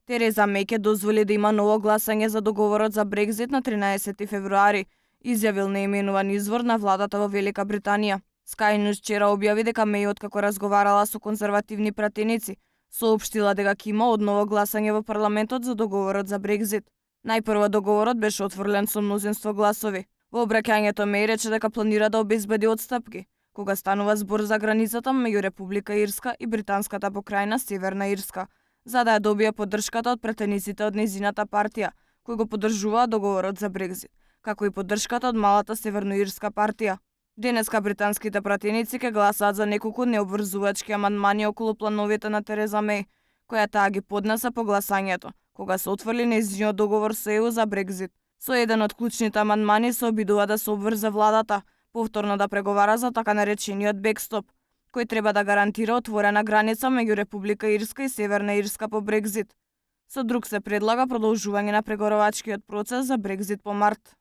Тереза Меј ќе дозволи да има ново гласање за договорот за Брекзит на 13 февруари, изјавил неименуван извор на владата во Велика Британија. Sky News вчера објави дека Меј, откако разговарала со конзервативни пратеници, соопштила дека ќе има одново гласање во парламентот за договорот за Брекзит. Најпрво договорот беше отфрлен со мнозинство гласови. Во обраќањето Меј рече дека планира да обезбеди отстапки, кога станува збор за границата меѓу Република Ирска и британската покрајна Северна Ирска, за да ја добие поддршката од пратениците од нејзината партија, кои го поддржуваат договорот за Брекзит, како и поддршката од малата северноирска партија. Денеска британските пратеници ќе гласаат за неколку необврзувачки амандмани околу плановите на Тереза Меј, која таа ги поднесе по гласањето, кога се отфрли нејзиниот договор со ЕУ за Брекзит. Со еден од клучните амандмани се обидува да се обврзе владата повторно да преговара за така наречениот бекстоп, кој треба да гарантира отворена граница меѓу Република Ирска и Северна Ирска по Брекзит. Со друг се предлага продолжување на преговарачкиот процес за Брекзит по март.